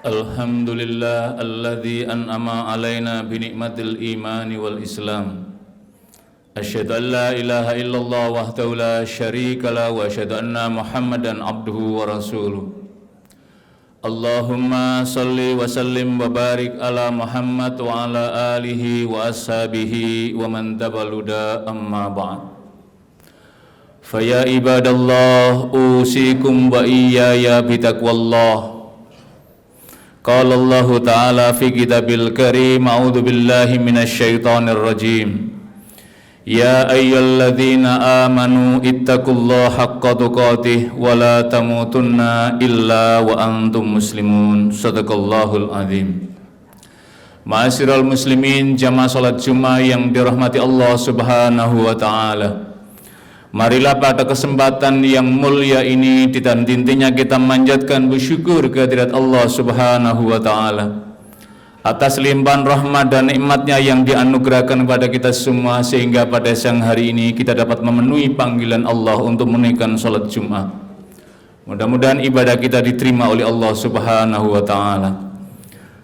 Alhamdulillah alladzi an'ama alaina bi ni'matil imani wal islam. Asyhadu an la ilaha illallah wahdahu la syarika wa asyhadu anna Muhammadan abduhu wa rasuluh. Allahumma salli wa sallim wa barik ala Muhammad wa ala alihi wa ashabihi wa man tabaluda amma ba'd. Faya ibadallah usikum wa iyaya bitaqwallah. Qala Allah Ta'ala fi kitabil karim, a'udzu billahi minasyaitonir rajim. Ya ayyuhalladzina amanu ittaqullaha haqqa tuqatih wa la tamutunna illa wa antum muslimun. Shadaqallahul azim. Ma'asyiral muslimin, jamaah salat Jumat yang dirahmati Allah Subhanahu wa taala. Marilah pada kesempatan yang mulia ini ditantintinya kita manjatkan bersyukur kehadirat Allah Subhanahu wa taala atas limpahan rahmat dan nikmatnya yang dianugerahkan kepada kita semua, sehingga pada siang hari ini kita dapat memenuhi panggilan Allah untuk menunaikan salat Jumat. Mudah-mudahan ibadah kita diterima oleh Allah Subhanahu wa taala.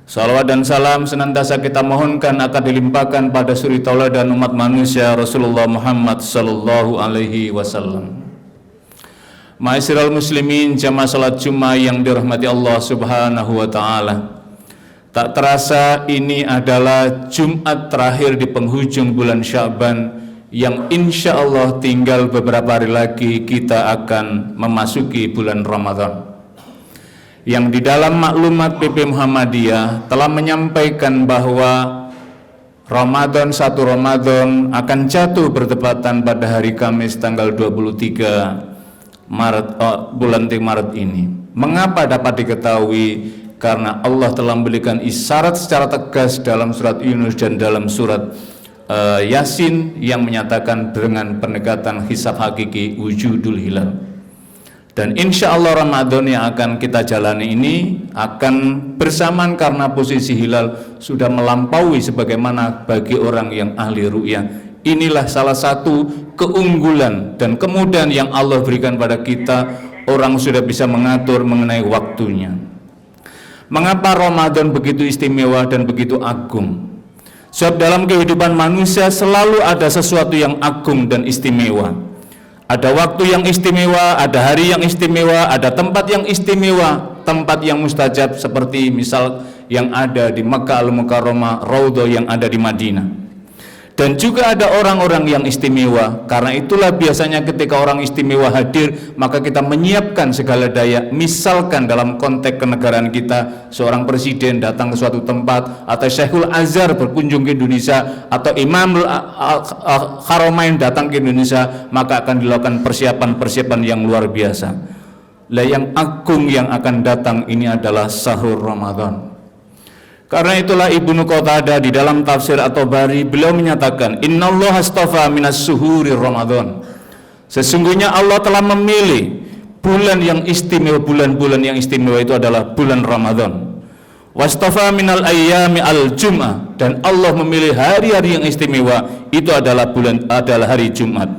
Salawat dan salam senantiasa kita mohonkan akan dilimpahkan pada suri tauladan umat manusia Rasulullah Muhammad sallallahu alaihi wasallam. Ma'asyiral muslimin, jamaah salat Jumat yang dirahmati Allah Subhanahu wa taala. Tak terasa ini adalah Jumat terakhir di penghujung bulan Sya'ban, yang insya Allah tinggal beberapa hari lagi kita akan memasuki bulan Ramadan. Yang di dalam maklumat PP Muhammadiyah telah menyampaikan bahwa Ramadan, 1 Ramadan akan jatuh bertepatan pada hari Kamis tanggal 23 bulan Maret ini. Mengapa dapat diketahui? Karena Allah telah memberikan isyarat secara tegas dalam surat Yunus dan dalam surat Yasin yang menyatakan dengan pendekatan hisab hakiki wujudul hilal. Dan insya Allah Ramadan yang akan kita jalani ini akan bersamaan karena posisi hilal sudah melampaui sebagaimana bagi orang yang ahli ru'yah. Inilah salah satu keunggulan dan kemudahan yang Allah berikan pada kita. Orang sudah bisa mengatur mengenai waktunya. Mengapa Ramadan begitu istimewa dan begitu agung? Sebab dalam kehidupan manusia selalu ada sesuatu yang agung dan istimewa. Ada waktu yang istimewa, ada hari yang istimewa, ada tempat yang istimewa, tempat yang mustajab seperti misal yang ada di Makkah Al-Mukarramah, Raudhah yang ada di Madinah. Dan juga ada orang-orang yang istimewa. Karena itulah biasanya ketika orang istimewa hadir, maka kita menyiapkan segala daya. Misalkan dalam konteks kenegaraan kita, seorang presiden datang ke suatu tempat, atau Syekhul Azhar berkunjung ke Indonesia, atau Imam Haramain datang ke Indonesia, maka akan dilakukan persiapan-persiapan yang luar biasa. Lah yang agung yang akan datang ini adalah sahur Ramadan. Karena itulah Ibnu Qatadah di dalam tafsir At-Tabari beliau menyatakan, innallaha astafa minas suhuri Ramadan. Sesungguhnya Allah telah memilih bulan yang istimewa, bulan-bulan yang istimewa itu adalah bulan Ramadan. Wastafa minal ayyami al-jum'ah, dan Allah memilih hari-hari yang istimewa itu adalah hari Jumat.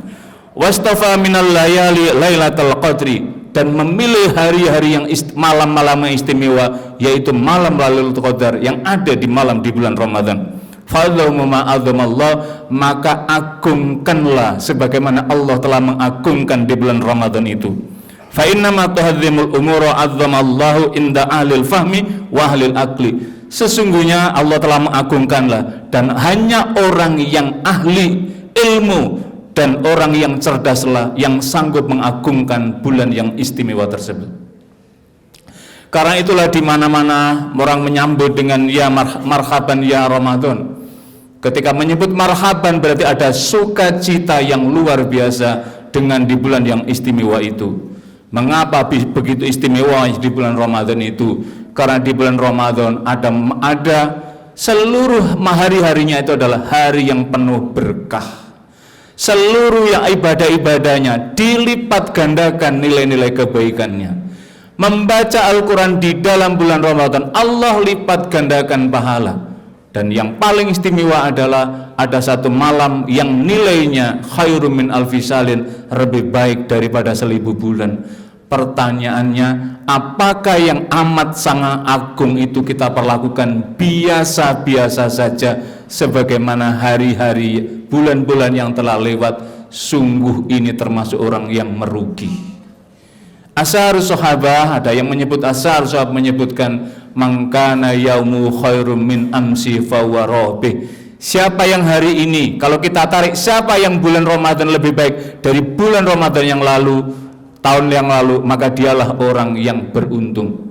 Wastafa minal layali lailatul qadri, dan memilih hari-hari yang malam-malam yang istimewa, yaitu malam Lailatul Qadar yang ada di malam di bulan Ramadan. Fadhumma azamallah, maka agungkanlah sebagaimana Allah telah mengagungkan di bulan Ramadan itu. Fa innama tuhadzimul umura azamallahu inda ahlil fahmi wa ahlil aqli. Sesungguhnya Allah telah mengagungkanlah, dan hanya orang yang ahli ilmu dan orang yang cerdaslah yang sanggup mengagungkan bulan yang istimewa tersebut. Karena itulah di mana-mana orang menyambut dengan ya marhaban ya Ramadan. Ketika menyebut marhaban berarti ada sukacita yang luar biasa dengan di bulan yang istimewa itu. Mengapa begitu istimewa di bulan Ramadan itu? Karena di bulan Ramadan ada seluruh hari-harinya itu adalah hari yang penuh berkah. Seluruh yang ibadah-ibadahnya dilipat gandakan nilai-nilai kebaikannya. Membaca Al-Quran di dalam bulan Ramadan, Allah lipat gandakan pahala. Dan yang paling istimewa adalah ada satu malam yang nilainya khairum min alfisalin, lebih baik daripada 1000 bulan. Pertanyaannya, apakah yang amat sangat agung itu kita perlakukan biasa-biasa saja sebagaimana hari-hari, bulan-bulan yang telah lewat? Sungguh ini termasuk orang yang merugi. Ashar sahabah, ada yang menyebut ashar sahabah menyebutkan mangkana yaumu khairum min amsi fawarobih. Siapa yang hari ini, kalau kita tarik siapa yang bulan Ramadan lebih baik dari bulan Ramadan yang lalu, tahun yang lalu, maka dialah orang yang beruntung.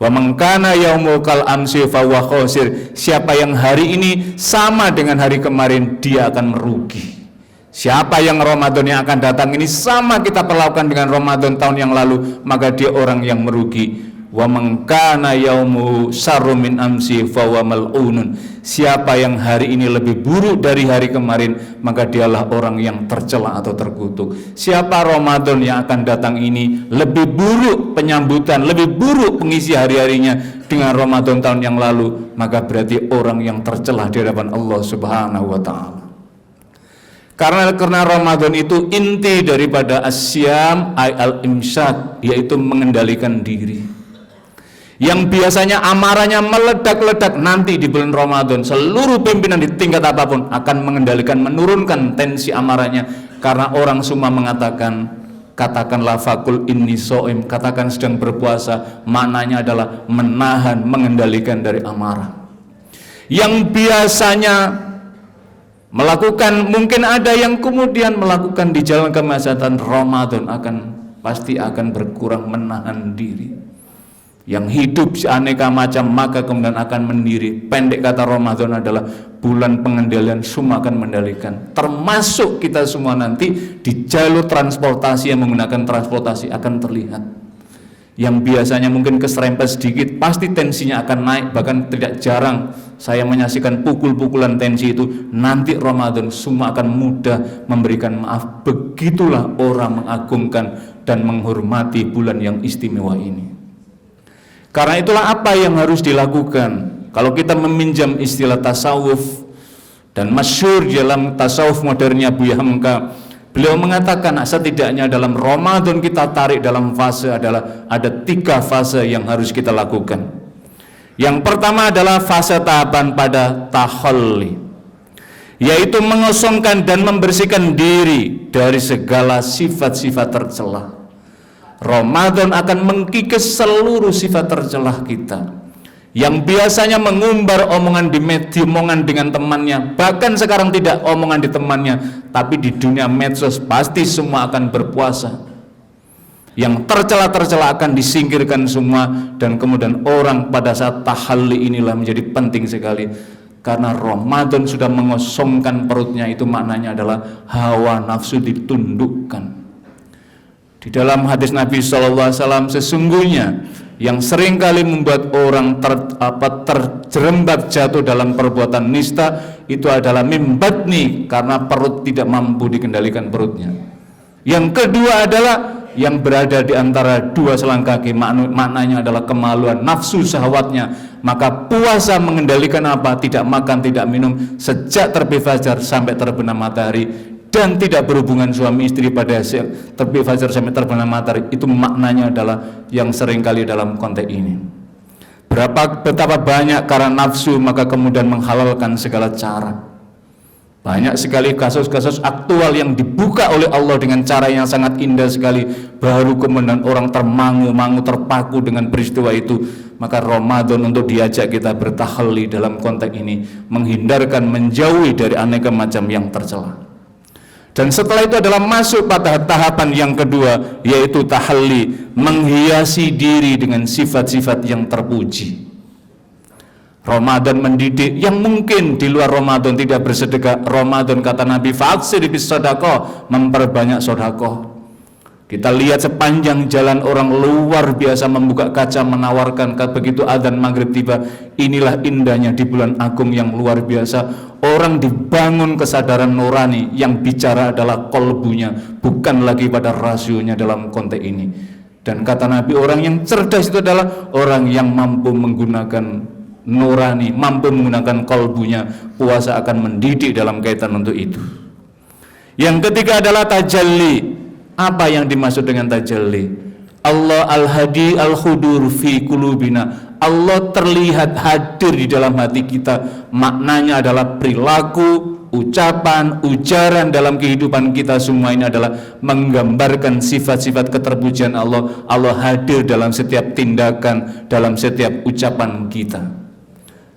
Wa man kana yaumul kal amsi fa huwa khosir. Siapa yang hari ini sama dengan hari kemarin, dia akan merugi. Siapa yang Ramadan yang akan datang ini sama kita perlakukan dengan Ramadan tahun yang lalu, maka dia orang yang merugi. Wa man kana yaumu syarrun min amsi fa huwa mal'unun. Siapa yang hari ini lebih buruk dari hari kemarin, maka dialah orang yang tercela atau terkutuk. Siapa Ramadan yang akan datang ini lebih buruk penyambutan, lebih buruk pengisi hari-harinya dengan Ramadan tahun yang lalu, maka berarti orang yang tercela di hadapan Allah Subhanahu wa taala. Karena Ramadan itu inti daripada asyam al-imsak, yaitu mengendalikan diri. Yang biasanya amarahnya meledak-ledak, nanti di bulan Ramadan seluruh pimpinan di tingkat apapun akan mengendalikan, menurunkan tensi amarahnya. Karena orang semua mengatakan, katakanlah fakul inni so'im, katakan sedang berpuasa, maknanya adalah menahan, mengendalikan dari amarah. Yang biasanya melakukan, mungkin ada yang kemudian melakukan di jalan kemaksiatan, Ramadan pasti akan berkurang menahan diri. Yang hidup seaneka macam, maka kemudian akan mendiri. Pendek kata, Ramadan adalah bulan pengendalian, semua akan mengendalikan. Termasuk kita semua nanti di jalur transportasi yang menggunakan transportasi akan terlihat. Yang biasanya mungkin keserempet sedikit, pasti tensinya akan naik. Bahkan tidak jarang saya menyaksikan pukul-pukulan tensi itu. Nanti Ramadan semua akan mudah memberikan maaf. Begitulah orang mengagungkan dan menghormati bulan yang istimewa ini. Karena itulah apa yang harus dilakukan. Kalau kita meminjam istilah tasawuf, dan masyhur dalam tasawuf modernnya Buya Hamka, beliau mengatakan setidaknya dalam Ramadan kita tarik dalam fase adalah ada 3 fase yang harus kita lakukan. Yang pertama adalah fase tahapan pada tahalli, yaitu mengosongkan dan membersihkan diri dari segala sifat-sifat tercela. Ramadan akan mengkikis seluruh sifat tercelah kita. Yang biasanya mengumbar omongan di media, omongan dengan temannya, bahkan sekarang tidak omongan di temannya, tapi di dunia medsos pasti semua akan berpuasa. Yang tercela-tercela akan disingkirkan semua, dan kemudian orang pada saat tahalli inilah menjadi penting sekali. Karena Ramadan sudah mengosongkan perutnya, itu maknanya adalah hawa nafsu ditundukkan. Di dalam hadis Nabi SAW, sesungguhnya yang seringkali membuat orang terjerembab jatuh dalam perbuatan nista itu adalah mimbatni, karena perut tidak mampu dikendalikan perutnya. Yang kedua adalah yang berada di antara 2 selang kaki, maknanya adalah kemaluan, nafsu syahwatnya. Maka puasa mengendalikan apa? Tidak makan, tidak minum sejak terbit fajar sampai terbenam matahari, dan tidak berhubungan suami istri pada terbit fajar sampai terbenam matahari. Itu maknanya adalah yang seringkali dalam konteks ini. Betapa banyak karena nafsu maka kemudian menghalalkan segala cara. Banyak sekali kasus-kasus aktual yang dibuka oleh Allah dengan cara yang sangat indah sekali, baru kemudian orang termangu-mangu, terpaku dengan peristiwa itu. Maka Ramadan untuk diajak kita bertahalli dalam konteks ini, menghindarkan, menjauhi dari aneka macam yang tercela. Dan setelah itu adalah masuk pada tahapan yang kedua, yaitu tahalli, menghiasi diri dengan sifat-sifat yang terpuji. Ramadan mendidik yang mungkin di luar Ramadan tidak bersedekah. Ramadan, kata Nabi, fa'aksir bis sedekah, memperbanyak sedekah. Kita lihat sepanjang jalan orang luar biasa membuka kaca menawarkan, begitu adzan maghrib tiba. Inilah indahnya di bulan agung yang luar biasa. Orang dibangun kesadaran nurani, yang bicara adalah kolbunya, bukan lagi pada rasionya dalam konteks ini. Dan kata Nabi, orang yang cerdas itu adalah orang yang mampu menggunakan nurani, mampu menggunakan kolbunya. Puasa akan mendidik dalam kaitan untuk itu. Yang ketiga adalah tajalli. Apa yang dimaksud dengan tajalli? Allah al-hadi al-hudur fi qulubina. Allah terlihat hadir di dalam hati kita. Maknanya adalah perilaku, ucapan, ujaran dalam kehidupan kita, semua ini adalah menggambarkan sifat-sifat keterpujian Allah. Allah hadir dalam setiap tindakan, dalam setiap ucapan kita,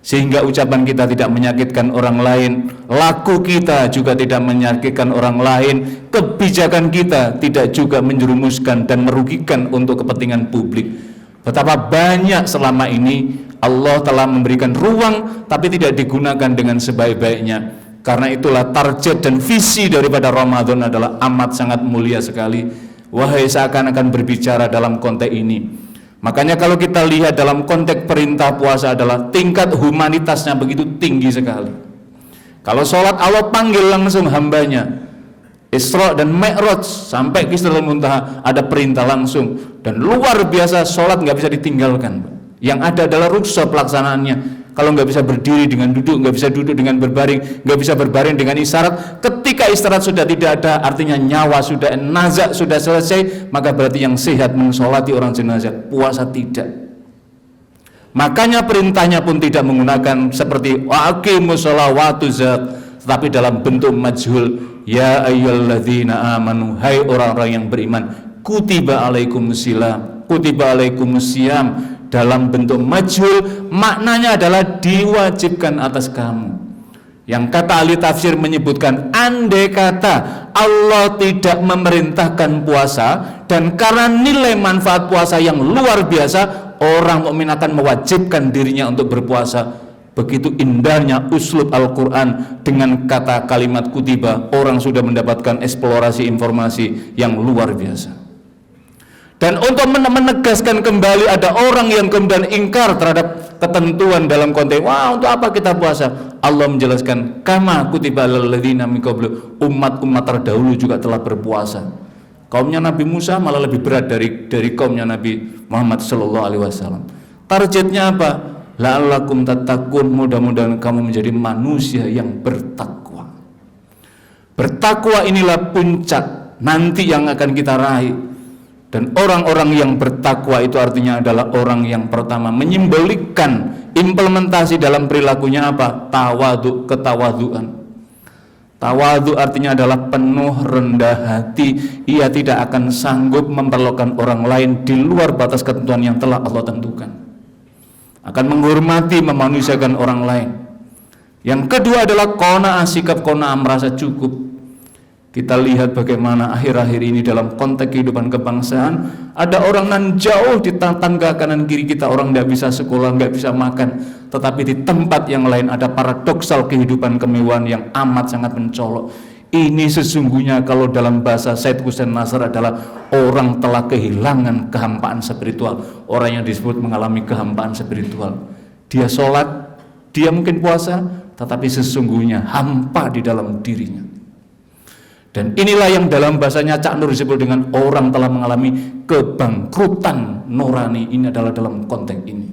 sehingga ucapan kita tidak menyakitkan orang lain, laku kita juga tidak menyakitkan orang lain, kebijakan kita tidak juga menjerumuskan dan merugikan untuk kepentingan publik. Betapa banyak selama ini Allah telah memberikan ruang tapi tidak digunakan dengan sebaik-baiknya. Karena itulah target dan visi daripada Ramadan adalah amat sangat mulia sekali. Wahai seakan-akan berbicara dalam konteks ini. Makanya kalau kita lihat dalam konteks perintah puasa adalah tingkat humanitasnya begitu tinggi sekali. Kalau sholat Allah panggil langsung hambanya. Isra dan Mi'raj sampai ke Sidratul Muntaha ada perintah langsung, dan luar biasa, sholat nggak bisa ditinggalkan. Yang ada adalah ruksa pelaksanaannya. Kalau nggak bisa berdiri dengan duduk, nggak bisa duduk dengan berbaring, nggak bisa berbaring dengan isyarat. Ketika isyarat sudah tidak ada, artinya nyawa sudah nazak sudah selesai, maka berarti yang sehat mensolati orang jenazah. Puasa tidak. Makanya perintahnya pun tidak menggunakan seperti aqimus sholawatu zat, tetapi dalam bentuk majhul. Ya ayyuhalladzina amanu, hai orang-orang yang beriman, kutiba alaikumusiyam, kutiba alaikumusiyam, dalam bentuk majhul, maknanya adalah diwajibkan atas kamu. Yang kata ahli tafsir menyebutkan, andai kata Allah tidak memerintahkan puasa, dan karena nilai manfaat puasa yang luar biasa, orang mukmin akan mewajibkan dirinya untuk berpuasa. Begitu indahnya uslub Al-Quran dengan kata kalimat kutiba, orang sudah mendapatkan eksplorasi informasi yang luar biasa. Dan untuk menegaskan kembali, ada orang yang kemudian ingkar terhadap ketentuan dalam konteks, wah untuk apa kita puasa? Allah menjelaskan, kama kutiba alal ladzina min qablu, umat-umat terdahulu juga telah berpuasa. Kaumnya Nabi Musa malah lebih berat dari kaumnya Nabi Muhammad SAW. Targetnya apa? La'allakum tattaqun, mudah-mudahan kamu menjadi manusia yang bertakwa. Bertakwa inilah puncak nanti yang akan kita raih. Dan orang-orang yang bertakwa itu artinya adalah orang yang pertama menyimbolikkan implementasi dalam perilakunya apa? Tawadhu, ketawaduan. Tawadhu artinya adalah penuh rendah hati. Ia tidak akan sanggup memperlakukan orang lain di luar batas ketentuan yang telah Allah tentukan. Akan menghormati, memanusiakan orang lain. Yang kedua adalah qanaah, sikap qanaah, merasa cukup. Kita lihat bagaimana akhir-akhir ini dalam konteks kehidupan kebangsaan, ada orang nan jauh di tetangga kanan kiri kita, orang tidak bisa sekolah, nggak bisa makan, tetapi di tempat yang lain ada paradoksal kehidupan kemewahan yang amat sangat mencolok. Ini sesungguhnya kalau dalam bahasa Said Hussein Nasr adalah orang telah kehilangan kehampaan spiritual. Orang yang disebut mengalami kehampaan spiritual. Dia sholat, dia mungkin puasa, tetapi sesungguhnya hampa di dalam dirinya. Dan inilah yang dalam bahasanya Cak Nur disebut dengan orang telah mengalami kebangkrutan nurani. Ini adalah dalam konteks ini.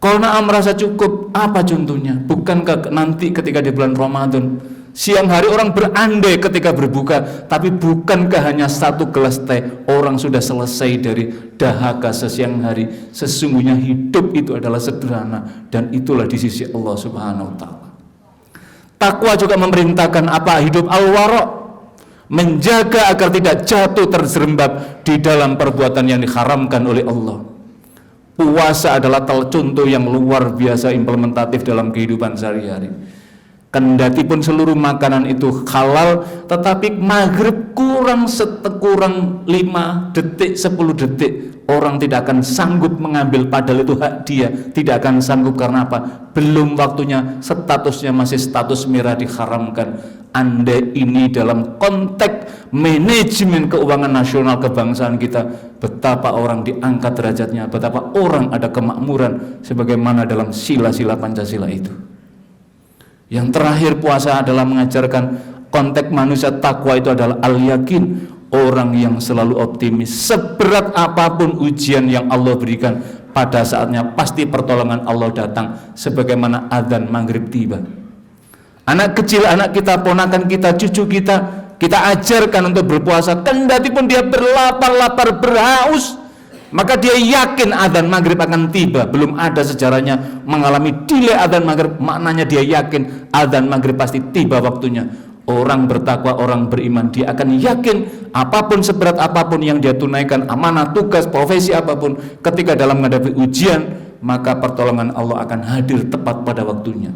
Qanaah, merasa cukup, apa contohnya? Bukankah nanti ketika di bulan Ramadan, siang hari orang berandai ketika berbuka, tapi bukankah hanya satu gelas teh orang sudah selesai dari dahaga sesiang hari? Sesungguhnya hidup itu adalah sederhana, dan itulah di sisi Allah Subhanahu wa Ta'ala. Takwa juga memerintahkan apa? Hidup al-wara', menjaga agar tidak jatuh terjerembab di dalam perbuatan yang diharamkan oleh Allah. Puasa adalah contoh yang luar biasa implementatif dalam kehidupan sehari-hari. Kendati pun seluruh makanan itu halal, tetapi maghrib kurang 5 detik, 10 detik, orang tidak akan sanggup mengambil, padahal itu hak dia. Tidak akan sanggup karena apa? Belum waktunya, statusnya masih status merah, diharamkan. Andai ini dalam konteks manajemen keuangan nasional kebangsaan kita, betapa orang diangkat derajatnya, betapa orang ada kemakmuran sebagaimana dalam sila-sila Pancasila itu. Yang terakhir, puasa adalah mengajarkan konteks manusia takwa itu adalah al-yakin, orang yang selalu optimis. Seberat apapun ujian yang Allah berikan, pada saatnya pasti pertolongan Allah datang, sebagaimana adzan maghrib tiba. Anak kecil, anak kita, ponakan kita, cucu kita, kita ajarkan untuk berpuasa, kendati pun dia berlapar-lapar, berhaus, maka dia yakin adzan maghrib akan tiba. Belum ada sejarahnya mengalami delay adzan maghrib, maknanya dia yakin adzan maghrib pasti tiba waktunya. Orang bertakwa, orang beriman, dia akan yakin apapun seberat apapun yang dia tunaikan, amanah, tugas, profesi apapun, ketika dalam menghadapi ujian, maka pertolongan Allah akan hadir tepat pada waktunya.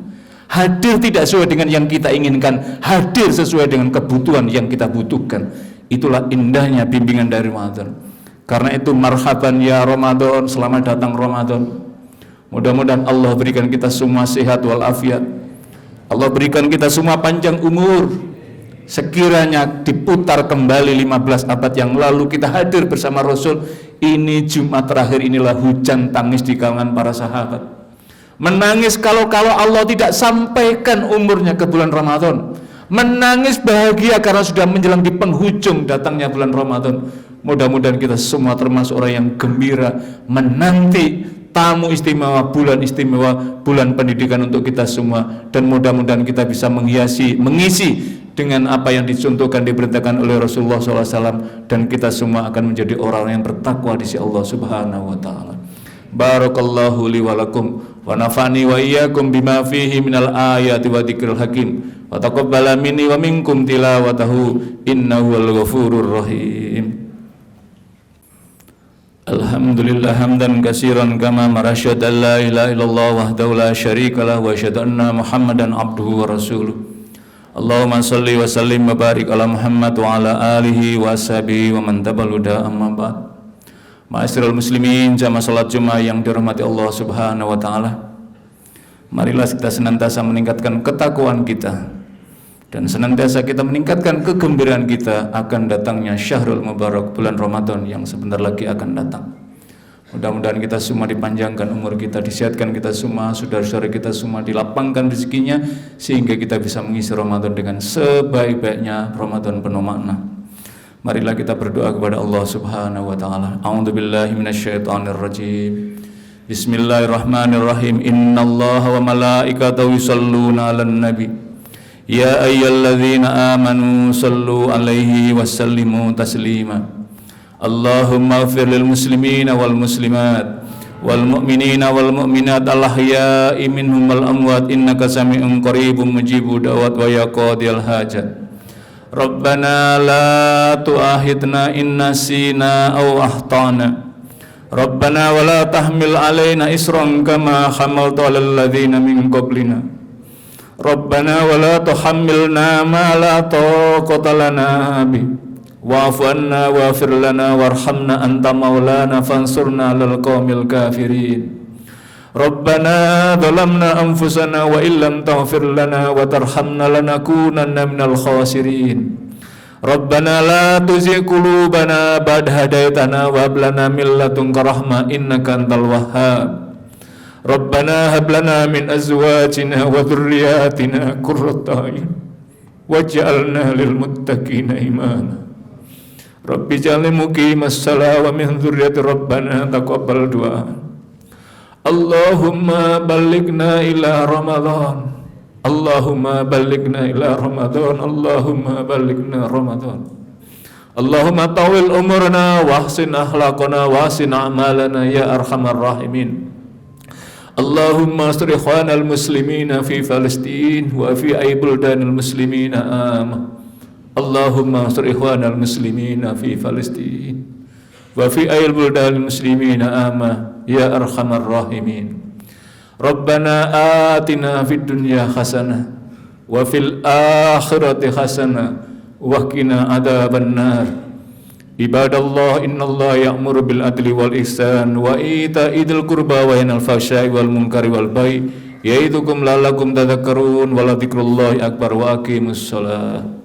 Hadir tidak sesuai dengan yang kita inginkan, hadir sesuai dengan kebutuhan yang kita butuhkan. Itulah indahnya bimbingan dari Ramadan. Karena itu marhaban ya Ramadan, selamat datang Ramadan. Mudah-mudahan Allah berikan kita semua sehat walafiat. Allah berikan kita semua panjang umur. Sekiranya diputar kembali 15 abad yang lalu, kita hadir bersama Rasul. Ini Jumat terakhir, inilah hujan tangis di kalangan para sahabat. Menangis kalau Allah tidak sampaikan umurnya ke bulan Ramadan. Menangis bahagia karena sudah menjelang di penghujung datangnya bulan Ramadan. Mudah-mudahan kita semua termasuk orang yang gembira menanti tamu istimewa, bulan pendidikan untuk kita semua. Dan mudah-mudahan kita bisa mengisi dengan apa yang dicontohkan, diperintahkan oleh Rasulullah SAW, dan kita semua akan menjadi orang yang bertakwa di sisi Allah Subhanahu wa Ta'ala. Barakallahu li wa lakum wa nafani wa iyyakum bima fihi minal ayati wa dzikril hakim wa taqabbala minni wa minkum tilawatahu innahu wal ghafurur rahim. Alhamdulillah hamdan katsiran kama marsyad la ilaha illallah wahdahu la syarikalah wa asyhadu anna Muhammadan abduhu wa rasuluh. Allahumma shalli wa sallim wa barik ala Muhammad wa ala alihi wa ashabihi wa man tabi'ahuda amma ba'd. Ma'asyiral muslimin, jamaah salat Jumat yang dirahmati Allah Subhanahu wa taala. Marilah kita senantiasa meningkatkan ketakwaan kita dan senantiasa kita meningkatkan kegembiraan kita akan datangnya Syahrul Mubarak, bulan Ramadan yang sebentar lagi akan datang. Mudah-mudahan kita semua dipanjangkan umur kita, disehatkan kita semua, saudara-saudara kita semua dilapangkan rezekinya, sehingga kita bisa mengisi Ramadan dengan sebaik-baiknya, Ramadan penuh makna. Marilah kita berdoa kepada Allah Subhanahu wa taala. A'udzubillahi minasyaitonir rajim. Bismillahirrahmanirrahim. Innallaha wa malaikatahu yusholluna 'alan nabi. Ya ayyuhalladzina amanu shallu 'alaihi wa sallimu taslima. Allahumma ighfir lil muslimina wal muslimat wal mu'minina wal mu'minat al ahya'i minhum wal amwat innaka sami'un qaribun mujibud da'wat wa ya qadiyal hajat. Rabbana la tu'ahidna in nasina aw akhtana. Rabbana wa la tahmil alaina isran kama hamaltu 'alal ladzina min qablina. Rabbana wa la tuhammilna ma la taqata lana bi. Wa'fu anna waghfir lana warhamna anta maulana fansurna 'alal qaumil kafirin. Rabbana zalamna anfusana wa illam taghfir lana wa tarhamna lanakunanna minal khasirin. Rabbana la tuzigh qulubana ba'da hadaytana wa hab lana min ladunka rahmah innaka antal wahhab. Rabbana hab lana min azwajina wa dhurriyyatina qurrata a'yun waj'alna lil muttaqina imama. Rabbi ij'alni muqimas shalah wa min dhurriyyati rabbana taqabbal du'a. Allahumma ballighna ila Ramadan. Allahumma ballighna ila Ramadan. Allahumma ballighna Ramadan. Allahumma tawil umurna wa ahsin akhlaqana wa ahsin a'malana ya arhamar rahimin. Allahumma asri ikhwanal muslimina fi Palestin wa fi buldanil muslimina amah. Allahumma asri ikhwanal muslimina fi Palestin wa fi buldanil muslimina amah ya arhamar rahimin. Rabbana atina fid dunya hasanah wa fil akhirati hasanah wa qina adzabannar. Ibadallah, innallaha ya'muru bil adli wal ihsan wa ita'idil qurba wa yanhal fahsya'i wal munkari wal baghi ya'idukum la'allakum tadhakkarun wa la dzikrullahi akbar wa aqimus shalah.